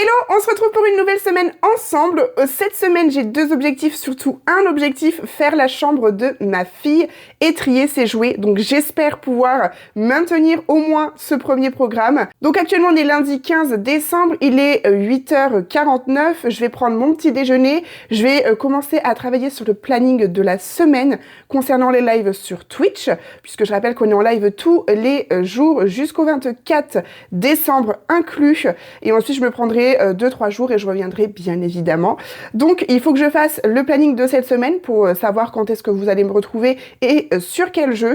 Hello, on se retrouve pour une nouvelle semaine ensemble. Cette semaine, j'ai deux objectifs, surtout un objectif, faire la chambre de ma fille et trier ses jouets. Donc j'espère pouvoir maintenir au moins ce premier programme. Donc actuellement, on est lundi 15 décembre, il est 8h49. Je vais prendre mon petit déjeuner. Je vais commencer à travailler sur le planning de la semaine concernant les lives sur Twitch, puisque je rappelle qu'on est en live tous les jours jusqu'au 24 décembre inclus. Et ensuite, je me prendrai 2-3 jours et je reviendrai bien évidemment. Donc il faut que je fasse le planning de cette semaine pour savoir quand est-ce que vous allez me retrouver et sur quel jeu.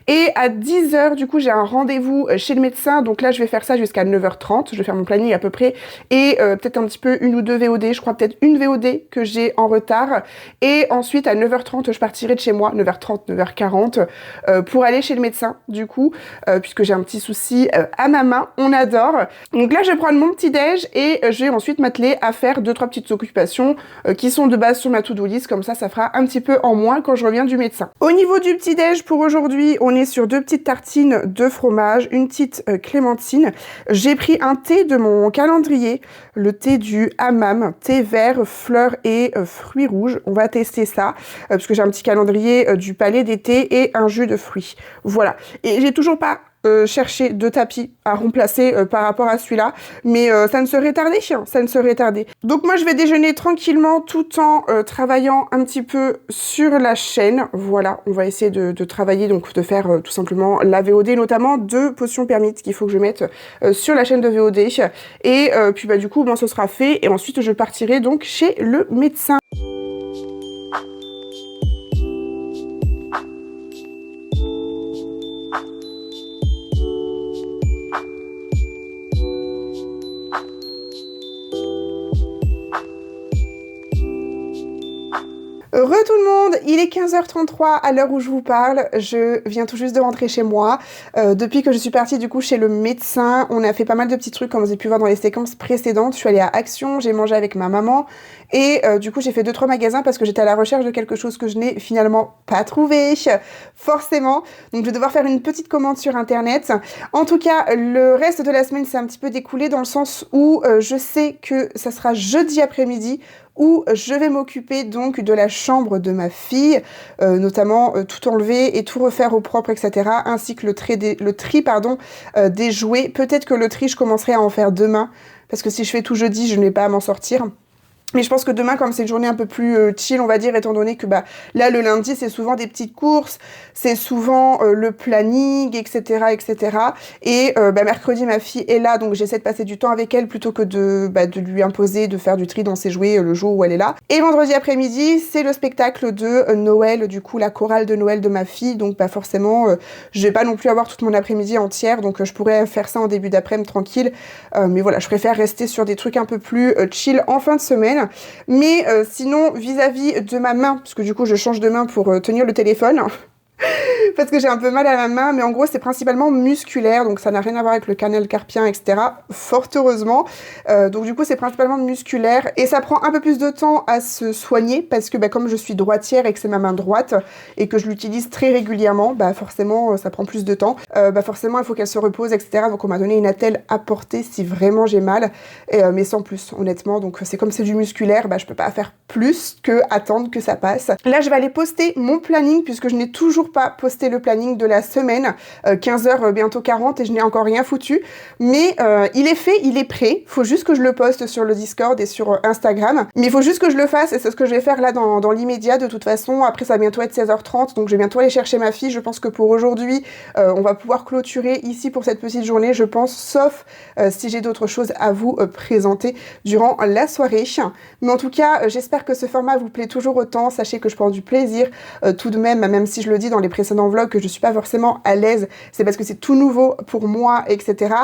Et à 10h du coup j'ai un rendez-vous chez le médecin, donc là je vais faire ça jusqu'à 9h30, je vais faire mon planning à peu près et peut-être un petit peu une ou deux VOD, je crois peut-être une VOD que j'ai en retard et ensuite à 9h30 je partirai de chez moi, 9h30, 9h40 pour aller chez le médecin du coup puisque j'ai un petit souci à ma main, on adore. Donc là je vais prendre mon petit déj et je vais ensuite m'atteler à faire 2-3 petites occupations qui sont de base sur ma to-do list, comme ça fera un petit peu en moins quand je reviens du médecin. Au niveau du petit-déj pour aujourd'hui, on est sur 2 petites tartines de fromage, une petite clémentine. J'ai pris un thé de mon calendrier, le thé du hammam, thé vert, fleurs et fruits rouges. On va tester ça, parce que j'ai un petit calendrier du palais des thés et un jus de fruits. Voilà. Et j'ai toujours pas chercher de tapis à remplacer par rapport à celui-là, mais ça ne serait tardé, ça ne serait tardé. Donc moi je vais déjeuner tranquillement tout en travaillant un petit peu sur la chaîne. Voilà, on va essayer de travailler, donc de faire tout simplement la VOD, notamment de potions permites qu'il faut que je mette sur la chaîne de VOD. Et puis bah du coup bon, ce sera fait et ensuite je partirai donc chez le médecin. Re tout le monde, il est 15h33 à l'heure où je vous parle, je viens tout juste de rentrer chez moi. Depuis que je suis partie du coup chez le médecin, on a fait pas mal de petits trucs comme vous avez pu voir dans les séquences précédentes. Je suis allée à Action, j'ai mangé avec ma maman et du coup j'ai fait 2-3 magasins parce que j'étais à la recherche de quelque chose que je n'ai finalement pas trouvé, forcément. Donc je vais devoir faire une petite commande sur internet. En tout cas, le reste de la semaine s'est un petit peu découlé dans le sens où je sais que ça sera jeudi après-midi où je vais m'occuper donc de la chambre de ma fille, notamment tout enlever et tout refaire au propre, etc. Ainsi que le tri des jouets. Peut-être que le tri, je commencerai à en faire demain, parce que si je fais tout jeudi, je ne vais pas à m'en sortir. Mais je pense que demain, comme c'est une journée un peu plus chill, on va dire, étant donné que bah là, le lundi, c'est souvent des petites courses, c'est souvent le planning, etc., etc. Et mercredi, ma fille est là, donc j'essaie de passer du temps avec elle plutôt que de lui imposer de faire du tri dans ses jouets le jour où elle est là. Et vendredi après-midi, c'est le spectacle de Noël, du coup, la chorale de Noël de ma fille. Donc forcément, je vais pas non plus avoir toute mon après-midi entière, donc je pourrais faire ça en début d'après-midi tranquille. Mais voilà, je préfère rester sur des trucs un peu plus chill en fin de semaine. Mais sinon, vis-à-vis de ma main, parce que du coup je change de main pour tenir le téléphone, parce que j'ai un peu mal à la main, mais en gros c'est principalement musculaire, donc ça n'a rien à voir avec le canal carpien, etc. Fort heureusement. Donc du coup c'est principalement musculaire et ça prend un peu plus de temps à se soigner parce que comme je suis droitière et que c'est ma main droite et que je l'utilise très régulièrement, forcément ça prend plus de temps. Forcément il faut qu'elle se repose, etc. Donc on m'a donné une attelle à porter si vraiment j'ai mal, mais sans plus honnêtement. Donc c'est comme c'est du musculaire, je peux pas faire plus que attendre que ça passe. Là je vais aller poster mon planning puisque je n'ai toujours pas posté le planning de la semaine, 15h bientôt 40 et je n'ai encore rien foutu, mais il est fait, il est prêt, faut juste que je le poste sur le Discord et sur Instagram, mais il faut juste que je le fasse et c'est ce que je vais faire là dans l'immédiat. De toute façon, après ça va bientôt être 16h30, donc je vais bientôt aller chercher ma fille. Je pense que pour aujourd'hui, on va pouvoir clôturer ici pour cette petite journée, je pense, sauf si j'ai d'autres choses à vous présenter durant la soirée. Mais en tout cas, j'espère que ce format vous plaît toujours autant. Sachez que je prends du plaisir tout de même si je le dis dans les précédents vlogs que je suis pas forcément à l'aise, c'est parce que c'est tout nouveau pour moi, etc.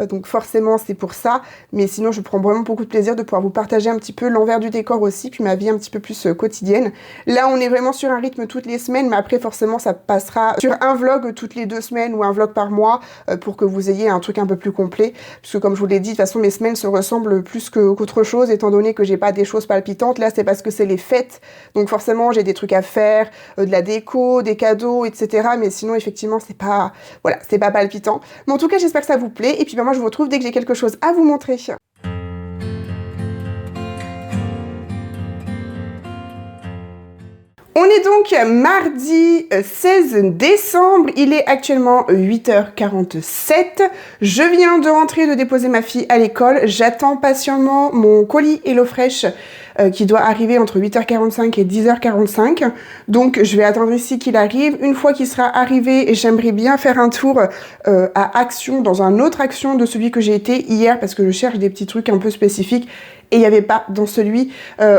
Donc forcément c'est pour ça, mais sinon je prends vraiment beaucoup de plaisir de pouvoir vous partager un petit peu l'envers du décor aussi, puis ma vie un petit peu plus quotidienne. Là on est vraiment sur un rythme toutes les semaines, mais après forcément ça passera sur un vlog toutes les 2 semaines ou un vlog par mois pour que vous ayez un truc un peu plus complet, puisque comme je vous l'ai dit, de toute façon mes semaines se ressemblent plus qu'autre chose, étant donné que j'ai pas des choses palpitantes. Là c'est parce que c'est les fêtes, donc forcément j'ai des trucs à faire, de la déco, des cadeaux, etc. Mais sinon effectivement c'est pas, voilà, c'est pas palpitant. Mais en tout cas j'espère que ça vous plaît et puis moi je vous retrouve dès que j'ai quelque chose à vous montrer. On est donc mardi 16 décembre, il est actuellement 8h47. Je viens de rentrer, de déposer ma fille à l'école. J'attends patiemment mon colis HelloFresh qui doit arriver entre 8h45 et 10h45. Donc je vais attendre ici qu'il arrive. Une fois qu'il sera arrivé, j'aimerais bien faire un tour à Action, dans un autre Action de celui que j'ai été hier, parce que je cherche des petits trucs un peu spécifiques. Et il n'y avait pas dans celui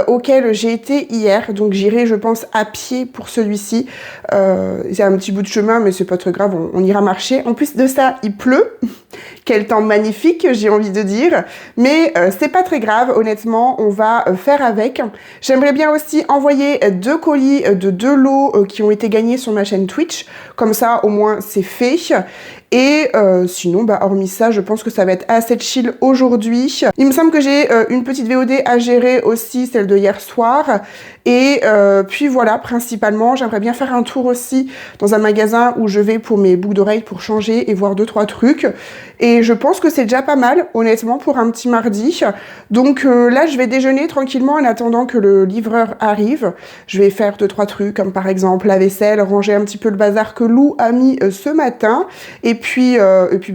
auquel j'ai été hier. Donc j'irai, je pense, à pied pour celui-ci. C'est un petit bout de chemin, mais c'est pas très grave, on ira marcher. En plus de ça, il pleut. Quel temps magnifique, j'ai envie de dire. Mais c'est pas très grave, honnêtement, on va faire avec. J'aimerais bien aussi envoyer 2 colis de 2 lots qui ont été gagnés sur ma chaîne Twitch. Comme ça, au moins, c'est fait. Et sinon, hormis ça, je pense que ça va être assez chill aujourd'hui. Il me semble que j'ai une petite VOD à gérer aussi, celle de hier soir. Et puis voilà, principalement, j'aimerais bien faire un tour aussi dans un magasin où je vais pour mes boucles d'oreilles pour changer et voir 2-3 trucs. Et je pense que c'est déjà pas mal, honnêtement, pour un petit mardi. Donc là, je vais déjeuner tranquillement en attendant que le livreur arrive. Je vais faire 2-3 trucs, comme par exemple la vaisselle, ranger un petit peu le bazar que Lou a mis ce matin. Et puis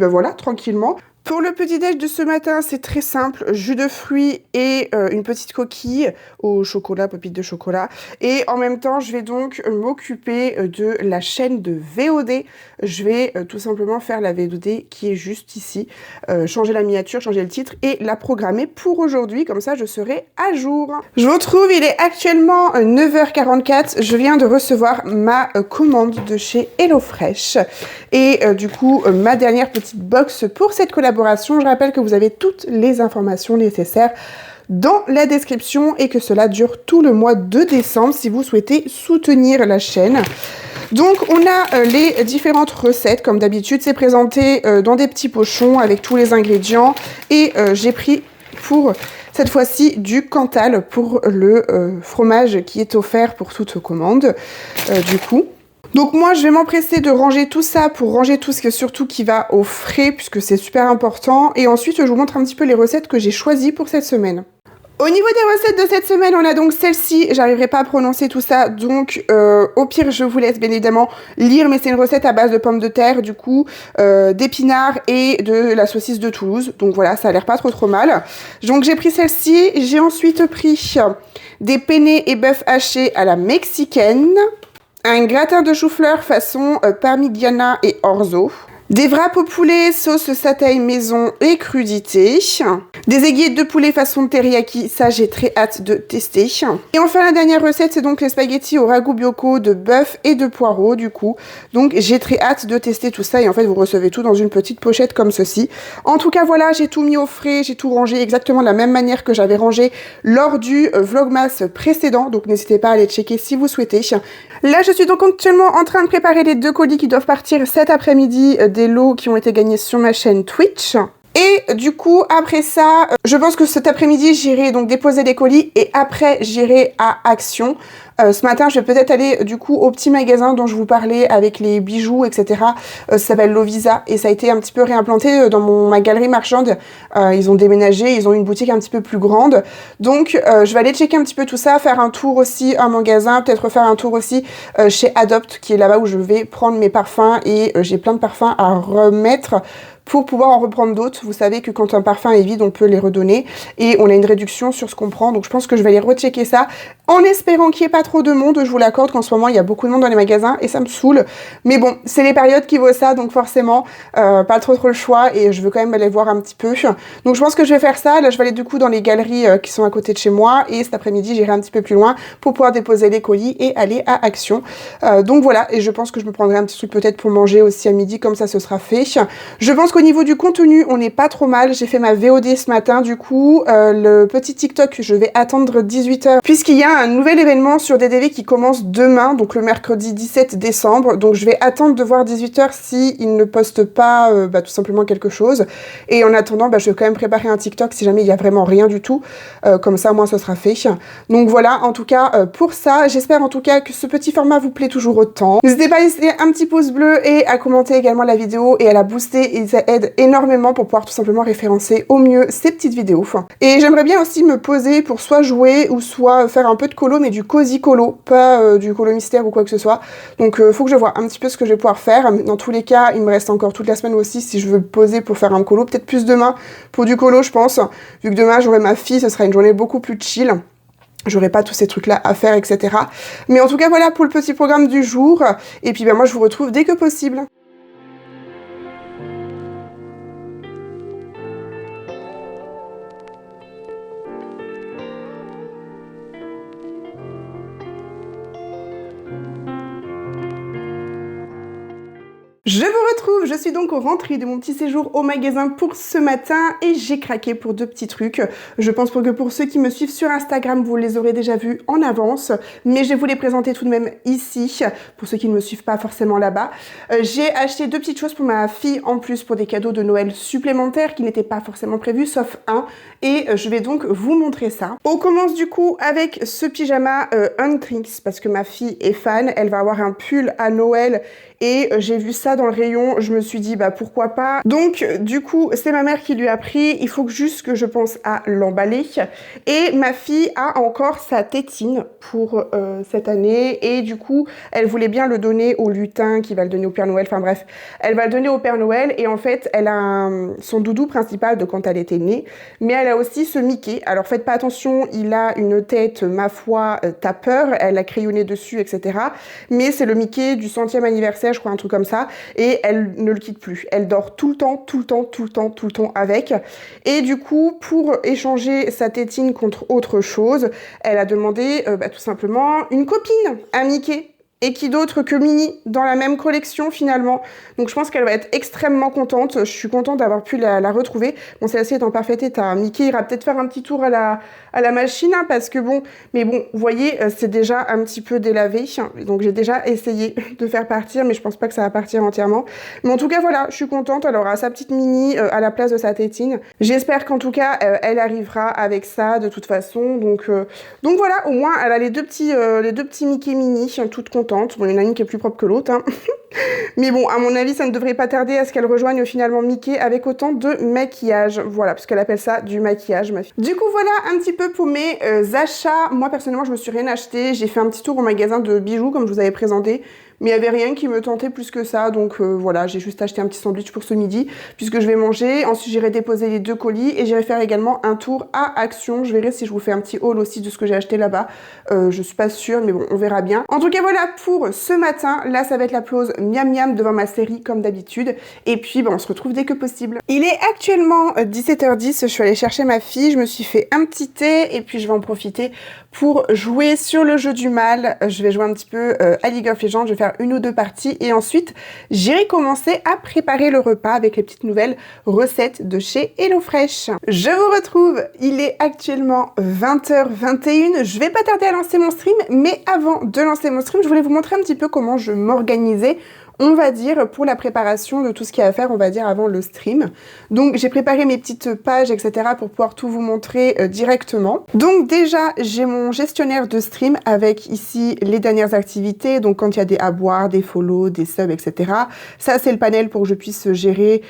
voilà, tranquillement. Pour le petit-déj de ce matin, c'est très simple. Jus de fruits et une petite coquille au chocolat, pépite de chocolat. Et en même temps, je vais donc m'occuper de la chaîne de VOD. Je vais tout simplement faire la VOD qui est juste ici. Changer la miniature, changer le titre et la programmer pour aujourd'hui. Comme ça, je serai à jour. Je vous retrouve, il est actuellement 9h44. Je viens de recevoir ma commande de chez HelloFresh. Et du coup, ma dernière petite box pour cette collaboration. Je rappelle que vous avez toutes les informations nécessaires dans la description et que cela dure tout le mois de décembre si vous souhaitez soutenir la chaîne. Donc on a les différentes recettes comme d'habitude, c'est présenté dans des petits pochons avec tous les ingrédients et j'ai pris pour cette fois-ci du Cantal pour le fromage qui est offert pour toute commande du coup. Donc moi, je vais m'empresser de ranger tout ça pour ranger tout ce que surtout qui va au frais puisque c'est super important. Et ensuite, je vous montre un petit peu les recettes que j'ai choisies pour cette semaine. Au niveau des recettes de cette semaine, on a donc celle-ci. J'arriverai pas à prononcer tout ça, donc au pire, je vous laisse bien évidemment lire. Mais c'est une recette à base de pommes de terre, du coup, d'épinards et de la saucisse de Toulouse. Donc voilà, ça a l'air pas trop mal. Donc j'ai pris celle-ci. J'ai ensuite pris des penne et bœuf haché à la mexicaine. Un gratin de chou-fleur façon parmigiana et orzo. Des wraps au poulet, sauce satay maison et crudité. Des aiguillettes de poulet façon teriyaki, ça j'ai très hâte de tester. Et enfin la dernière recette, c'est donc les spaghettis au ragoût biocco de bœuf et de poireaux du coup. Donc j'ai très hâte de tester tout ça et en fait vous recevez tout dans une petite pochette comme ceci. En tout cas voilà, j'ai tout mis au frais, j'ai tout rangé exactement de la même manière que j'avais rangé lors du vlogmas précédent. Donc n'hésitez pas à aller checker si vous souhaitez. Là je suis donc actuellement en train de préparer les 2 colis qui doivent partir cet après-midi des lots qui ont été gagnés sur ma chaîne Twitch. Et du coup, après ça, je pense que cet après-midi, j'irai donc déposer des colis et après, j'irai à Action. Ce matin, je vais peut-être aller du coup au petit magasin dont je vous parlais avec les bijoux, etc. Ça s'appelle Lovisa et ça a été un petit peu réimplanté dans ma galerie marchande. Ils ont déménagé, ils ont une boutique un petit peu plus grande. Donc, je vais aller checker un petit peu tout ça, faire un tour aussi à un magasin, peut-être faire un tour aussi chez Adopt, qui est là-bas où je vais prendre mes parfums et j'ai plein de parfums à remettre pour pouvoir en reprendre d'autres. Vous savez que quand un parfum est vide, on peut les redonner et on a une réduction sur ce qu'on prend. Donc je pense que je vais aller rechecker ça en espérant qu'il n'y ait pas trop de monde. Je vous l'accorde qu'en ce moment, il y a beaucoup de monde dans les magasins et ça me saoule. Mais bon, c'est les périodes qui vaut ça, donc forcément, pas trop le choix et je veux quand même aller voir un petit peu. Donc je pense que je vais faire ça. Là, je vais aller du coup dans les galeries qui sont à côté de chez moi et cet après-midi, j'irai un petit peu plus loin pour pouvoir déposer les colis et aller à Action. Donc voilà, et je pense que je me prendrai un petit truc peut-être pour manger aussi à midi, comme ça ce sera fait. Je pense qu'au niveau du contenu, on n'est pas trop mal. J'ai fait ma VOD ce matin, du coup, le petit TikTok, je vais attendre 18h, puisqu'il y a un nouvel événement sur DDV qui commence demain, donc le mercredi 17 décembre. Donc je vais attendre de voir 18h s'il ne poste pas tout simplement quelque chose. Et en attendant, je vais quand même préparer un TikTok si jamais il n'y a vraiment rien du tout. Comme ça, au moins, ce sera fait. Donc voilà, en tout cas, pour ça, j'espère en tout cas que ce petit format vous plaît toujours autant. N'hésitez pas à laisser un petit pouce bleu et à commenter également la vidéo et à la booster. Et ça aide énormément pour pouvoir tout simplement référencer au mieux ces petites vidéos. Et j'aimerais bien aussi me poser pour soit jouer ou soit faire un peu de colo, mais du cosy colo, pas du colo mystère ou quoi que ce soit. Donc faut que je vois un petit peu ce que je vais pouvoir faire. Dans tous les cas, il me reste encore toute la semaine aussi si je veux poser pour faire un colo. Peut-être plus demain pour du colo, je pense. Vu que demain, j'aurai ma fille, ce sera une journée beaucoup plus chill. J'aurai pas tous ces trucs-là à faire, etc. Mais en tout cas, voilà pour le petit programme du jour. Et puis, moi, je vous retrouve dès que possible. Je vous retrouve, je suis donc rentrée de mon petit séjour au magasin pour ce matin et j'ai craqué pour 2 petits trucs. Je pense que pour ceux qui me suivent sur Instagram, vous les aurez déjà vus en avance, mais je vais vous les présenter tout de même ici, pour ceux qui ne me suivent pas forcément là-bas. J'ai acheté 2 petites choses pour ma fille en plus pour des cadeaux de Noël supplémentaires qui n'étaient pas forcément prévus, sauf un, et je vais donc vous montrer ça. On commence du coup avec ce pyjama Huntrix, parce que ma fille est fan, elle va avoir un pull à Noël et j'ai vu ça dans le rayon, je me suis dit pourquoi pas. Donc du coup c'est ma mère qui lui a pris, il faut juste que je pense à l'emballer. Et ma fille a encore sa tétine pour cette année et du coup elle voulait bien le donner au lutin qui va le donner au Père Noël, enfin bref, elle va le donner au Père Noël et en fait elle a son doudou principal de quand elle était née, mais elle a aussi ce Mickey. Alors faites pas attention, il a une tête ma foi tapeur, elle a crayonné dessus etc. Mais c'est le Mickey du 100e anniversaire, je crois, un truc comme ça, et elle ne le quitte plus. Elle dort tout le temps avec. Et du coup, pour échanger sa tétine contre autre chose, elle a demandé tout simplement une copine, un Mickey. Et qui d'autre que Minnie dans la même collection finalement. Donc je pense qu'elle va être extrêmement contente. Je suis contente d'avoir pu la retrouver. Bon, celle-ci est en parfait état. Mickey ira peut-être faire un petit tour à la machine parce que bon, mais bon, vous voyez, c'est déjà un petit peu délavé. Donc j'ai déjà essayé de faire partir, mais je pense pas que ça va partir entièrement. Mais en tout cas, voilà, je suis contente. Elle aura sa petite Minnie à la place de sa tétine. J'espère qu'en tout cas, elle arrivera avec ça de toute façon. Donc voilà, au moins, elle a les deux petits Mickey Minnie, toute contente. Bon, il y en a une qui est plus propre que l'autre, hein. Mais bon, à mon avis, ça ne devrait pas tarder à ce qu'elle rejoigne finalement Mickey avec autant de maquillage. Voilà, parce qu'elle appelle ça du maquillage, ma fille. Du coup, voilà un petit peu pour mes achats. Moi, personnellement, je me suis rien acheté. J'ai fait un petit tour au magasin de bijoux, comme je vous avais présenté. Mais il n'y avait rien qui me tentait plus que ça, donc voilà, j'ai juste acheté un petit sandwich pour ce midi, puisque je vais manger. Ensuite, j'irai déposer les 2 colis et j'irai faire également un tour à Action. Je verrai si je vous fais un petit haul aussi de ce que j'ai acheté là-bas. Je suis pas sûre, mais bon, on verra bien. En tout cas, voilà pour ce matin. Là, ça va être la pause miam miam devant ma série, comme d'habitude. Et puis, on se retrouve dès que possible. Il est actuellement 17h10, je suis allée chercher ma fille, je me suis fait un petit thé, et puis je vais en profiter pour jouer sur le jeu du mal. Je vais jouer un petit peu à League of Legends, je vais faire 1 ou 2 parties et ensuite j'irai commencer à préparer le repas avec les petites nouvelles recettes de chez HelloFresh. Je vous retrouve, il est actuellement 20h21, je vais pas tarder à lancer mon stream, mais avant de lancer mon stream, je voulais vous montrer un petit peu comment je m'organisais, on va dire, pour la préparation de tout ce qu'il y a à faire, on va dire, avant le stream. Donc, j'ai préparé mes petites pages, etc. pour pouvoir tout vous montrer directement. Donc, déjà, j'ai mon gestionnaire de stream avec ici les dernières activités. Donc, quand il y a des à boire, des follow, des subs, etc. Ça, c'est le panel pour que je puisse gérer,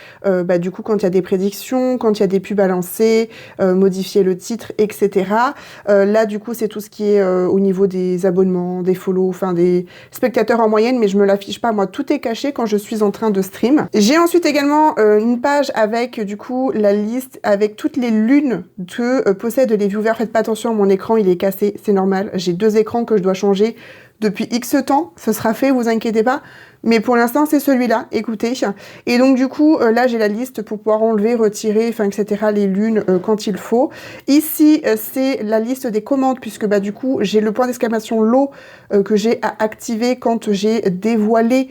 du coup, quand il y a des prédictions, quand il y a des pubs à lancer, modifier le titre, etc. Là, du coup, c'est tout ce qui est au niveau des abonnements, des follow, enfin, des spectateurs en moyenne, mais je me l'affiche pas, moi, tout est caché quand je suis en train de stream. J'ai ensuite également une page avec du coup la liste avec toutes les lunes que possèdent les viewers. Faites pas attention, mon écran il est cassé, c'est normal. J'ai 2 écrans que je dois changer depuis X temps, ce sera fait, vous inquiétez pas. Mais pour l'instant, c'est celui-là, écoutez. Et donc, du coup, là, j'ai la liste pour pouvoir enlever, retirer, enfin, etc., les lunes quand il faut. Ici, c'est la liste des commandes, puisque, du coup, j'ai le point d'exclamation lot que j'ai à activer quand j'ai dévoilé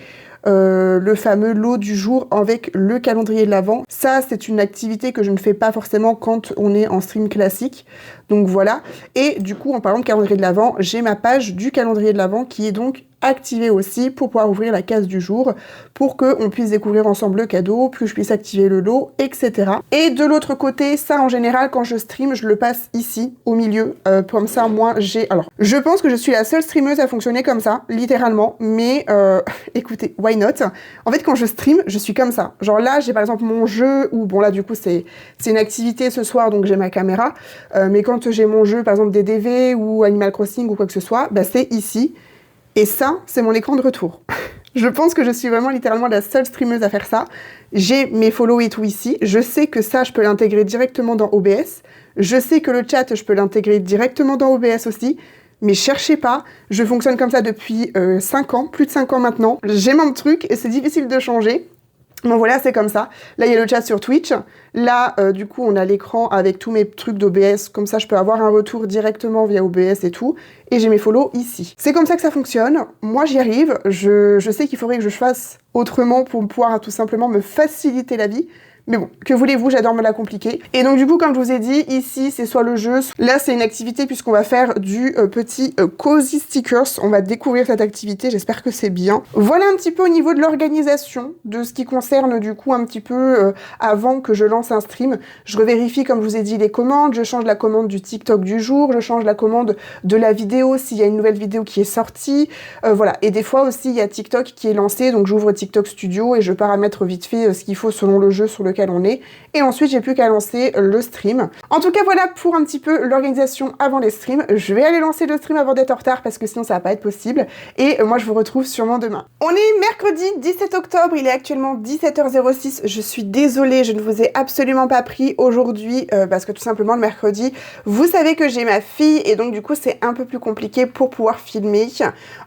le fameux lot du jour avec le calendrier de l'Avent. Ça, c'est une activité que je ne fais pas forcément quand on est en stream classique. Donc voilà. Et du coup, en parlant de calendrier de l'Avent, j'ai ma page du calendrier de l'Avent qui est donc activer aussi pour pouvoir ouvrir la case du jour, pour qu'on puisse découvrir ensemble le cadeau, que je puisse activer le lot, etc. Et de l'autre côté, ça en général, quand je stream, je le passe ici, au milieu, comme ça, moi, j'ai... Alors, je pense que je suis la seule streameuse à fonctionner comme ça, littéralement, mais écoutez, why not? En fait, quand je stream, je suis comme ça. Genre là, j'ai par exemple mon jeu, où bon là, du coup, c'est une activité ce soir, donc j'ai ma caméra, mais quand j'ai mon jeu, par exemple des DV ou Animal Crossing ou quoi que ce soit, bah, c'est ici. Et ça, c'est mon écran de retour. Je pense que je suis vraiment littéralement la seule streameuse à faire ça. J'ai mes follow et tout ici. Je sais que ça, je peux l'intégrer directement dans OBS. Je sais que le chat, je peux l'intégrer directement dans OBS aussi. Mais cherchez pas, je fonctionne comme ça depuis 5 ans, plus de 5 ans maintenant. J'ai mon truc et c'est difficile de changer. Bon voilà, c'est comme ça. Là, il y a le chat sur Twitch. Là, du coup, on a l'écran avec tous mes trucs d'OBS. Comme ça, je peux avoir un retour directement via OBS et tout. Et j'ai mes follow ici. C'est comme ça que ça fonctionne. Moi, j'y arrive. Je sais qu'il faudrait que je fasse autrement pour pouvoir tout simplement me faciliter la vie. Mais bon, que voulez-vous, j'adore me la compliquer. Et donc du coup, comme je vous ai dit, ici, c'est soit le jeu, là, c'est une activité puisqu'on va faire du petit cozy stickers. On va découvrir cette activité, j'espère que c'est bien. Voilà un petit peu au niveau de l'organisation, de ce qui concerne du coup un petit peu avant que je lance un stream. Je revérifie, comme je vous ai dit, les commandes, je change la commande du TikTok du jour, je change la commande de la vidéo s'il y a une nouvelle vidéo qui est sortie. Voilà, et des fois aussi, il y a TikTok qui est lancé, donc j'ouvre TikTok Studio et je paramètre vite fait ce qu'il faut selon le jeu sur lequel on est, et ensuite j'ai plus qu'à lancer le stream. En tout cas voilà pour un petit peu l'organisation avant les streams. Je vais aller lancer le stream avant d'être en retard parce que sinon ça va pas être possible, et moi je vous retrouve sûrement demain. On est mercredi 17 octobre, il est actuellement 17h06, je suis désolée, je ne vous ai absolument pas pris aujourd'hui parce que tout simplement le mercredi, vous savez que j'ai ma fille et donc du coup c'est un peu plus compliqué pour pouvoir filmer.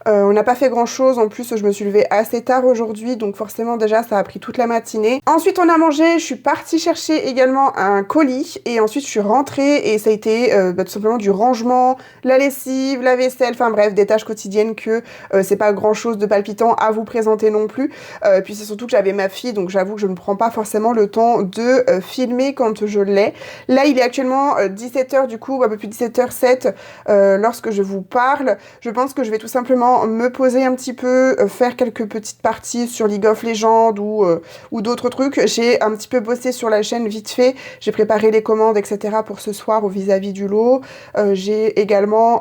On n'a pas fait grand chose, en plus je me suis levée assez tard aujourd'hui, donc forcément déjà ça a pris toute la matinée. Ensuite on a mangé, je suis partie chercher également un colis et ensuite je suis rentrée et ça a été tout simplement du rangement, la lessive, la vaisselle, enfin bref, des tâches quotidiennes que c'est pas grand chose de palpitant à vous présenter non plus. Puis c'est surtout que j'avais ma fille, donc j'avoue que je ne prends pas forcément le temps de filmer quand je l'ai. Là il est actuellement 17h du coup, un peu plus 17h07 lorsque je vous parle. Je pense que je vais tout simplement me poser un petit peu, faire quelques petites parties sur League of Legends ou d'autres trucs. J'ai un petit peu bossé sur la chaîne vite fait, j'ai préparé les commandes etc pour ce soir au vis-à-vis du lot. J'ai également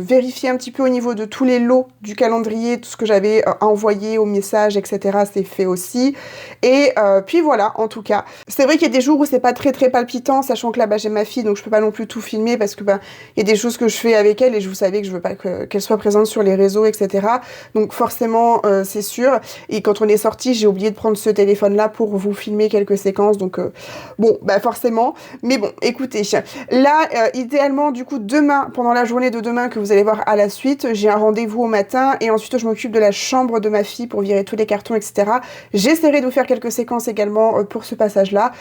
vérifié un petit peu au niveau de tous les lots du calendrier, tout ce que j'avais envoyé au message etc, c'est fait aussi. Et puis voilà, en tout cas. C'est vrai qu'il y a des jours où c'est pas très palpitant, sachant que là bah, j'ai ma fille donc je peux pas non plus tout filmer parce que bah, il y a des choses que je fais avec elle et je vous savais que je veux pas qu'elle soit présente sur les réseaux etc. Donc forcément c'est sûr. Et quand on est sorti, j'ai oublié de prendre ce téléphone là pour vous filmer quelques séquences, donc bon bah forcément, mais bon écoutez, là idéalement du coup demain, pendant la journée de demain que vous allez voir à la suite, j'ai un rendez-vous au matin et ensuite je m'occupe de la chambre de ma fille pour virer tous les cartons etc. J'essaierai de vous faire quelques séquences également pour ce passage là,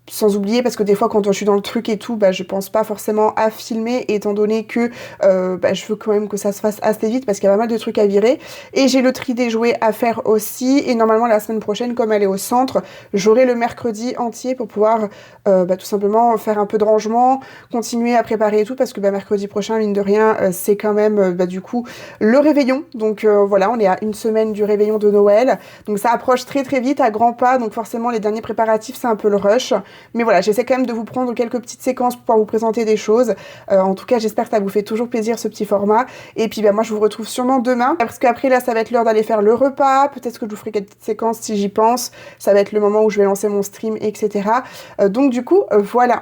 sans oublier, parce que des fois quand je suis dans le truc et tout, bah, je pense pas forcément à filmer, étant donné que bah, je veux quand même que ça se fasse assez vite, parce qu'il y a pas mal de trucs à virer. Et j'ai le tri des jouets à faire aussi, et normalement la semaine prochaine, comme elle est au centre, j'aurai le mercredi entier pour pouvoir bah, tout simplement faire un peu de rangement, continuer à préparer et tout, parce que bah, mercredi prochain, mine de rien, c'est quand même bah, du coup le réveillon. Donc voilà, on est à une semaine du réveillon de Noël, donc ça approche très vite à grands pas, donc forcément les derniers préparatifs c'est un peu le rush. Mais voilà, j'essaie quand même de vous prendre quelques petites séquences pour pouvoir vous présenter des choses. En tout cas, j'espère que ça vous fait toujours plaisir ce petit format. Et puis bah, moi, je vous retrouve sûrement demain. Parce qu'après, là, ça va être l'heure d'aller faire le repas. Peut-être que je vous ferai quelques petites séquences si j'y pense. Ça va être le moment où je vais lancer mon stream, etc. Donc du coup, voilà.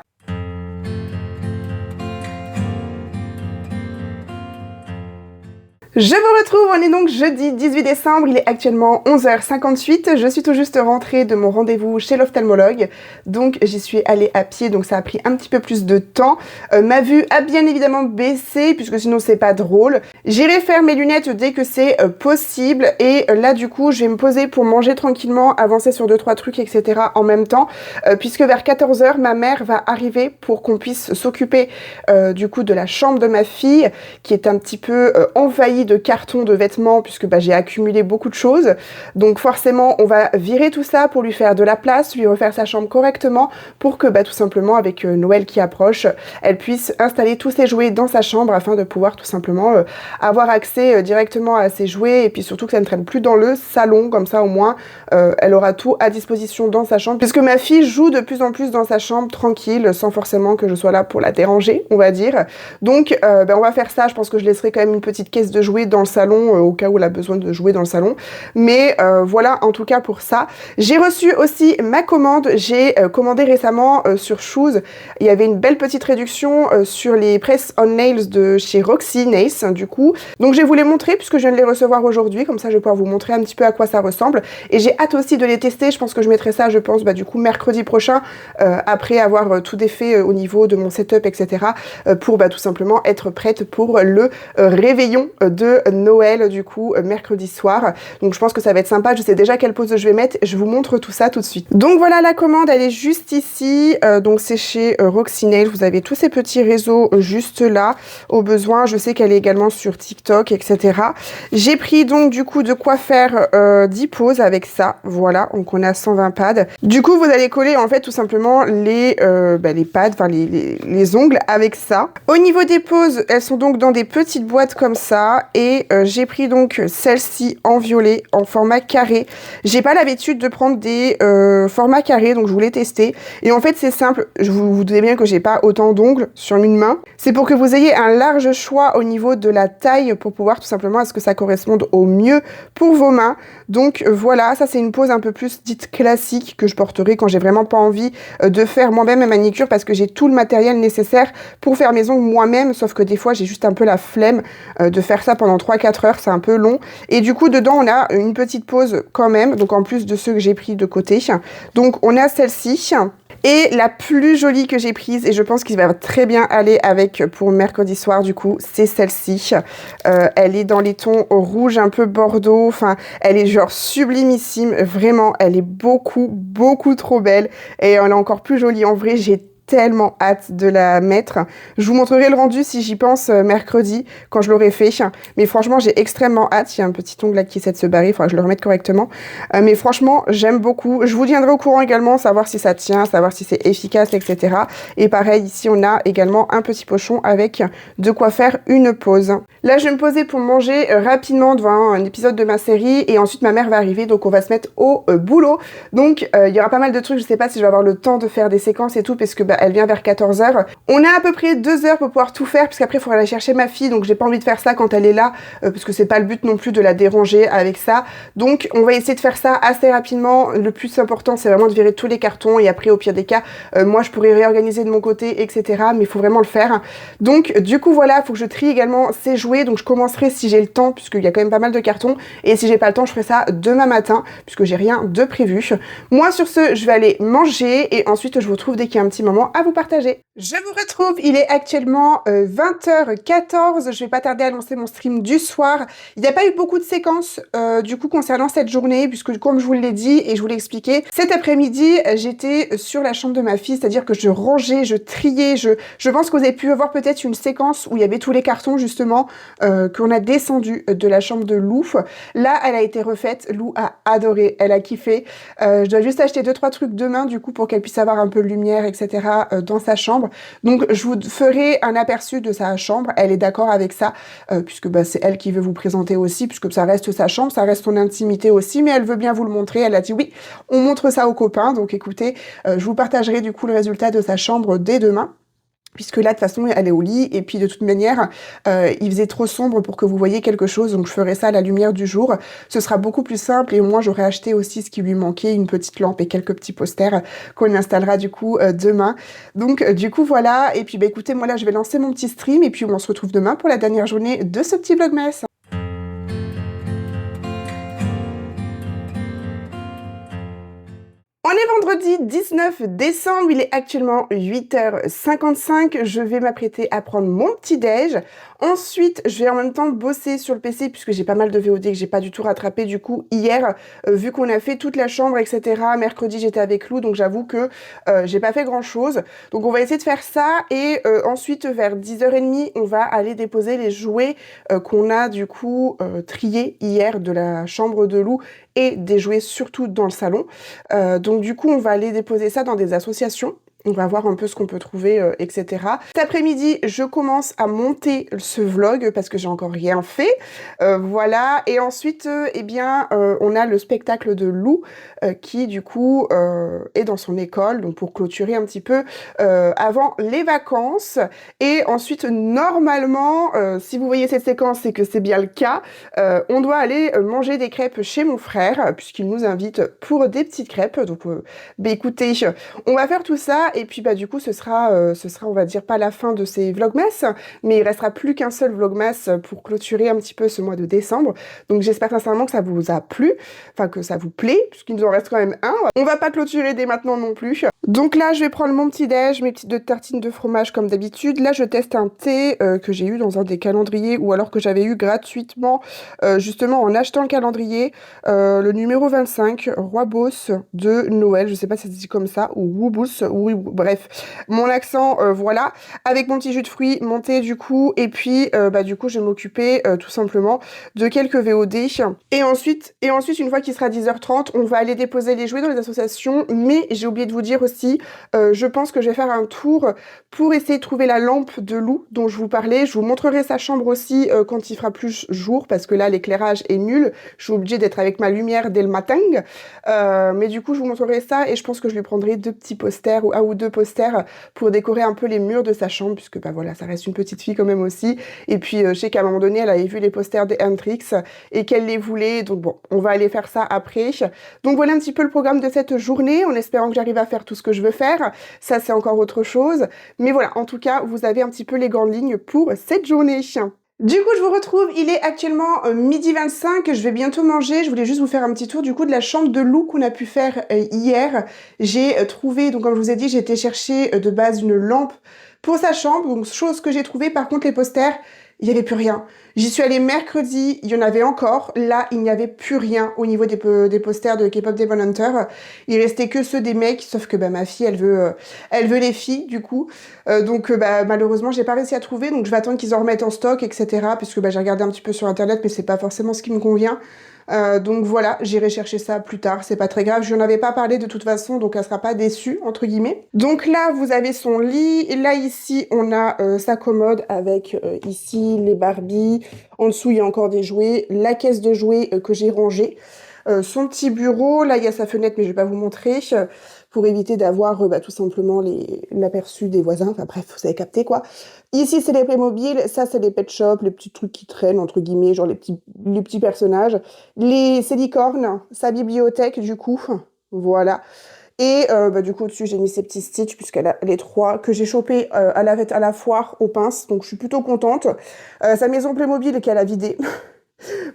Je vous retrouve, on est donc jeudi 18 décembre, il est actuellement 11h58, je suis tout juste rentrée de mon rendez-vous chez l'ophtalmologue, donc j'y suis allée à pied, donc ça a pris un petit peu plus de temps. Ma vue a bien évidemment baissé, puisque sinon c'est pas drôle. J'irai faire mes lunettes dès que c'est possible, et là du coup je vais me poser pour manger tranquillement, avancer sur 2-3 trucs, etc. en même temps, puisque vers 14h, ma mère va arriver pour qu'on puisse s'occuper du coup de la chambre de ma fille, qui est un petit peu envahie rempli de cartons de vêtements puisque j'ai accumulé beaucoup de choses. Donc forcément, on va virer tout ça pour lui faire de la place, lui refaire sa chambre correctement pour que tout simplement avec Noël qui approche, elle puisse installer tous ses jouets dans sa chambre afin de pouvoir tout simplement avoir accès directement à ses jouets et puis surtout que ça ne traîne plus dans le salon. Comme ça au moins elle aura tout à disposition dans sa chambre puisque ma fille joue de plus en plus dans sa chambre tranquille sans forcément que je sois là pour la déranger, on va dire. Donc on va faire ça. Je pense que je laisserai quand même une petite caisse de jouets dans le salon au cas où elle a besoin de jouer dans le salon. Mais voilà en tout cas pour ça. J'ai reçu aussi ma commande. J'ai commandé récemment sur Shoes. Il y avait une belle petite réduction sur les press on nails de chez Roxy Nails du coup. Donc je vais vous les montrer puisque je viens de les recevoir aujourd'hui. Comme ça je vais pouvoir vous montrer un petit peu à quoi ça ressemble. Et j'ai hâte aussi de les tester. Je pense que je mettrai ça, je pense, du coup mercredi prochain après avoir tout défait au niveau de mon setup, etc. Pour tout simplement être prête pour le réveillon de Noël du coup mercredi soir. Donc je pense que ça va être sympa. Je sais déjà quelle pose je vais mettre. Je vous montre tout ça tout de suite. Donc voilà, la commande, elle est juste ici. Donc c'est chez Roxy Nails. Vous avez tous ces petits réseaux juste là. Au besoin, je sais qu'elle est également sur TikTok, etc. J'ai pris donc du coup de quoi faire 10 poses avec ça. Voilà, donc on a 120 pads. Du coup, vous allez coller en fait tout simplement les pads, enfin les ongles avec ça. Au niveau des poses, elles sont donc dans des petites boîtes comme ça. Et j'ai pris donc celle-ci en violet, en format carré. J'ai pas l'habitude de prendre des formats carrés, donc je voulais tester. Et en fait, c'est simple. Vous doutez bien que j'ai pas autant d'ongles sur une main. C'est pour que vous ayez un large choix au niveau de la taille pour pouvoir tout simplement à ce que ça corresponde au mieux pour vos mains. Donc voilà, ça c'est une pose un peu plus dite classique que je porterai quand j'ai vraiment pas envie de faire moi-même ma manicure parce que j'ai tout le matériel nécessaire pour faire mes ongles moi-même, sauf que des fois j'ai juste un peu la flemme de faire ça pendant 3-4 heures, c'est un peu long. Et du coup dedans on a une petite pose quand même, donc en plus de ceux que j'ai pris de côté. Donc on a celle-ci. Et la plus jolie que j'ai prise, et je pense qu'il va très bien aller avec pour mercredi soir du coup, c'est celle-ci. Elle est dans les tons rouge un peu bordeaux, enfin elle est genre sublimissime, vraiment, elle est beaucoup trop belle. Et elle est encore plus jolie en vrai, j'ai tellement hâte de la mettre. Je vous montrerai le rendu si j'y pense mercredi quand je l'aurai fait. Mais franchement, j'ai extrêmement hâte. Il y a un petit ongle là qui essaie de se barrer, il faudra que je le remette correctement. Mais franchement, j'aime beaucoup. Je vous tiendrai au courant également, savoir si ça tient, savoir si c'est efficace, etc. Et pareil, ici, on a également un petit pochon avec de quoi faire une pause. Là, je vais me poser pour manger rapidement devant un épisode de ma série et ensuite ma mère va arriver, donc on va se mettre au boulot. Donc, il y aura pas mal de trucs. Je sais pas si je vais avoir le temps de faire des séquences et tout parce que elle vient vers 14 h. On a à peu près 2 heures pour pouvoir tout faire puisqu'après il faudra aller chercher ma fille, donc j'ai pas envie de faire ça quand elle est là parce que c'est pas le but non plus de la déranger avec ça. Donc on va essayer de faire ça assez rapidement. Le plus important c'est vraiment de virer tous les cartons et après au pire des cas moi je pourrais réorganiser de mon côté, etc. Mais il faut vraiment le faire. Donc du coup voilà, il faut que je trie également ces jouets, donc je commencerai si j'ai le temps puisqu'il y a quand même pas mal de cartons, et si j'ai pas le temps je ferai ça demain matin puisque j'ai rien de prévu. Moi sur ce je vais aller manger et ensuite je vous retrouve dès qu'il y a un petit moment à vous partager. Je vous retrouve, il est actuellement 20h14, je vais pas tarder à lancer mon stream du soir. Il n'y a pas eu beaucoup de séquences du coup concernant cette journée, puisque comme je vous l'ai dit et je vous l'ai expliqué, cet après-midi j'étais sur la chambre de ma fille, c'est-à-dire que je rangeais, je triais, je pense que vous avez pu avoir peut-être une séquence où il y avait tous les cartons justement qu'on a descendu de la chambre de Lou. Là elle a été refaite, Lou a adoré, elle a kiffé. Je dois juste acheter 2-3 trucs demain du coup pour qu'elle puisse avoir un peu de lumière, etc. dans sa chambre. Donc je vous ferai un aperçu de sa chambre. Elle est d'accord avec ça puisque c'est elle qui veut vous présenter aussi, puisque ça reste sa chambre, ça reste son intimité aussi, mais elle veut bien vous le montrer. Elle a dit oui, on montre ça aux copains. Donc écoutez, je vous partagerai du coup le résultat de sa chambre dès demain. Puisque là, de toute façon, elle est au lit, et puis de toute manière, il faisait trop sombre pour que vous voyiez quelque chose, donc je ferai ça à la lumière du jour. Ce sera beaucoup plus simple, et au moins j'aurai acheté aussi ce qui lui manquait, une petite lampe et quelques petits posters qu'on installera du coup demain. Donc du coup voilà, et puis écoutez, moi là je vais lancer mon petit stream, et puis on se retrouve demain pour la dernière journée de ce petit vlogmas. On est est vendredi 19 décembre, il est actuellement 8h55, je vais m'apprêter à prendre mon petit déj. Ensuite, je vais en même temps bosser sur le PC puisque j'ai pas mal de VOD que j'ai pas du tout rattrapé du coup hier, vu qu'on a fait toute la chambre, etc. Mercredi, j'étais avec Lou, donc j'avoue que j'ai pas fait grand-chose. Donc on va essayer de faire ça et ensuite vers 10h30, on va aller déposer les jouets qu'on a du coup triés hier de la chambre de Lou et des jouets surtout dans le salon. Donc du coup, on va aller déposer ça dans des associations. On va voir un peu ce qu'on peut trouver, etc. Cet après-midi, je commence à monter ce vlog parce que j'ai encore rien fait. Voilà. Et ensuite, eh bien, on a le spectacle de Lou qui, du coup, est dans son école. Donc, pour clôturer un petit peu avant les vacances. Et ensuite, normalement, si vous voyez cette séquence, c'est que c'est bien le cas. On doit aller manger des crêpes chez mon frère puisqu'il nous invite pour des petites crêpes. Donc, bah, écoutez, on va faire tout ça. Et puis bah du coup ce sera on va dire pas la fin de ces vlogmas, mais il restera plus qu'un seul vlogmas pour clôturer un petit peu ce mois de décembre. Donc j'espère sincèrement que ça vous a plu, enfin que ça vous plaît, puisqu'il nous en reste quand même un. On va pas clôturer dès maintenant non plus. Donc là je vais prendre mon petit déj, mes petites deux tartines de fromage comme d'habitude. Là je teste un thé que j'ai eu dans un des calendriers ou alors que j'avais eu gratuitement justement en achetant le calendrier, le numéro 25, Roi Boss de Noël, je sais pas si ça se dit comme ça, ou Woubous, oui, bref, mon accent, voilà, avec mon petit jus de fruits, mon thé du coup, et puis bah du coup je vais m'occuper tout simplement de quelques VOD, et ensuite une fois qu'il sera 10h30, on va aller déposer les jouets dans les associations, mais j'ai oublié de vous dire aussi, je pense que je vais faire un tour pour essayer de trouver la lampe de Lou dont je vous parlais. Je vous montrerai sa chambre aussi quand il fera plus jour, parce que là l'éclairage est nul, je suis obligée d'être avec ma lumière dès le matin, mais du coup je vous montrerai ça, et je pense que je lui prendrai deux petits posters, ou un ou deux posters pour décorer un peu les murs de sa chambre, puisque bah voilà, ça reste une petite fille quand même aussi, et puis je sais qu'à un moment donné elle avait vu les posters des Hendrix et qu'elle les voulait, donc bon, on va aller faire ça après. Donc voilà un petit peu le programme de cette journée, en espérant que j'arrive à faire tout ce que je veux faire, ça c'est encore autre chose, mais voilà, en tout cas vous avez un petit peu les grandes lignes pour cette journée. Du coup, je vous retrouve, il est actuellement midi 25, je vais bientôt manger, je voulais juste vous faire un petit tour du coup de la chambre de Lou qu'on a pu faire hier. J'ai trouvé, donc comme je vous ai dit, j'ai été chercher de base une lampe pour sa chambre, donc chose que j'ai trouvée, par contre les posters, il n'y avait plus rien. J'y suis allée mercredi, il y en avait encore, là il n'y avait plus rien au niveau des posters de K-pop Demon Hunter. Il restait que ceux des mecs, sauf que bah, ma fille elle veut les filles du coup. Donc bah, malheureusement j'ai pas réussi à trouver, donc je vais attendre qu'ils en remettent en stock, etc. Puisque bah, j'ai regardé un petit peu sur internet, mais c'est pas forcément ce qui me convient. Donc voilà, j'irai chercher ça plus tard, c'est pas très grave, je n'en avais pas parlé de toute façon, donc elle sera pas déçue, entre guillemets. Donc là, vous avez son lit, et là ici, on a sa commode avec ici les Barbies, en dessous il y a encore des jouets, la caisse de jouets que j'ai rangée, son petit bureau, là il y a sa fenêtre mais je vais pas vous montrer, pour éviter d'avoir bah, tout simplement l'aperçu des voisins, enfin bref, vous avez capté quoi. Ici c'est les Playmobil, ça c'est les pet shops, les petits trucs qui traînent entre guillemets, genre les petits personnages. C'est licornes, sa bibliothèque du coup, voilà. Et bah, du coup au-dessus j'ai mis ces petits Stitch puisqu'elle a les trois que j'ai chopés à la foire aux pinces, donc je suis plutôt contente. Sa maison Playmobil qu'elle a vidée.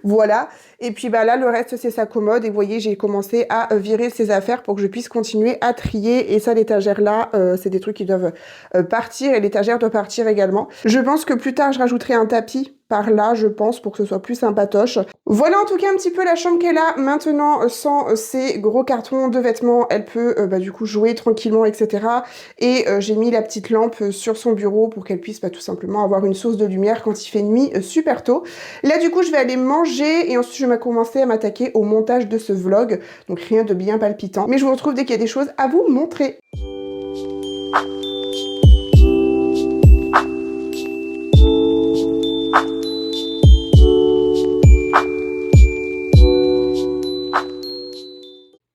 Voilà, et puis bah là le reste c'est sa commode, et vous voyez j'ai commencé à virer ses affaires pour que je puisse continuer à trier, et ça l'étagère là c'est des trucs qui doivent partir, et l'étagère doit partir également. Je pense que plus tard je rajouterai un tapis par là, je pense, pour que ce soit plus sympatoche. Voilà en tout cas un petit peu la chambre qu'elle a maintenant sans ces gros cartons de vêtements. Elle peut bah, du coup jouer tranquillement, etc. Et j'ai mis la petite lampe sur son bureau pour qu'elle puisse bah, tout simplement avoir une source de lumière quand il fait nuit super tôt. Là du coup je vais aller manger et ensuite je vais commencer à m'attaquer au montage de ce vlog. Donc rien de bien palpitant. Mais je vous retrouve dès qu'il y a des choses à vous montrer.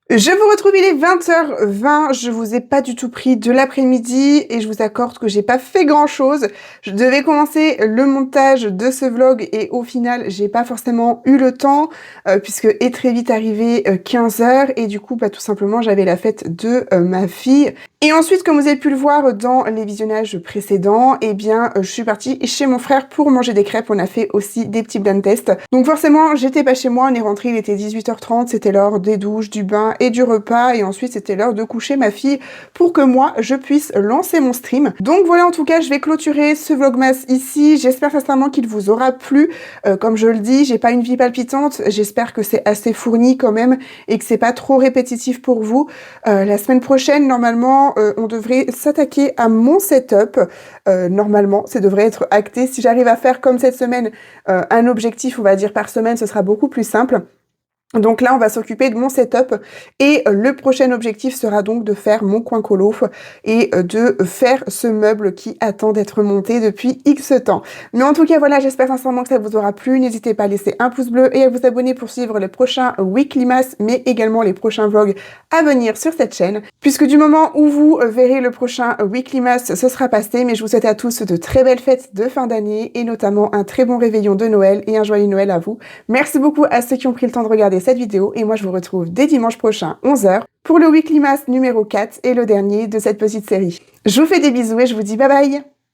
Je vous retrouve, il est 20h20, je vous ai pas du tout pris de l'après-midi et je vous accorde que j'ai pas fait grand chose. Je devais commencer le montage de ce vlog et au final j'ai pas forcément eu le temps puisque est très vite arrivé 15h et du coup bah, tout simplement j'avais la fête de ma fille. Et ensuite, comme vous avez pu le voir dans les visionnages précédents, eh bien, je suis partie chez mon frère pour manger des crêpes. On a fait aussi des petits blind tests. Donc forcément, j'étais pas chez moi, on est rentré, il était 18h30, c'était l'heure des douches, du bain et et du repas et ensuite c'était l'heure de coucher ma fille pour que moi je puisse lancer mon stream. Donc voilà, en tout cas je vais clôturer ce vlogmas ici. J'espère sincèrement qu'il vous aura plu. Comme je le dis, j'ai pas une vie palpitante, j'espère que c'est assez fourni quand même et que c'est pas trop répétitif pour vous. La semaine prochaine, normalement, on devrait s'attaquer à mon setup. Normalement, ça devrait être acté. Si j'arrive à faire comme cette semaine, un objectif, on va dire, par semaine, ce sera beaucoup plus simple. Donc là, on va s'occuper de mon setup et le prochain objectif sera donc de faire mon coin colo et de faire ce meuble qui attend d'être monté depuis X temps. Mais en tout cas, voilà, j'espère sincèrement que ça vous aura plu. N'hésitez pas à laisser un pouce bleu et à vous abonner pour suivre les prochains Weekly Mass, mais également les prochains vlogs à venir sur cette chaîne. Puisque du moment où vous verrez le prochain Weekly Mass, ce sera passé, mais je vous souhaite à tous de très belles fêtes de fin d'année et notamment un très bon réveillon de Noël et un joyeux Noël à vous. Merci beaucoup à ceux qui ont pris le temps de regarder cette vidéo et moi je vous retrouve dès dimanche prochain 11h pour le Weekly Mass numéro 4 et le dernier de cette petite série. Je vous fais des bisous et je vous dis bye bye!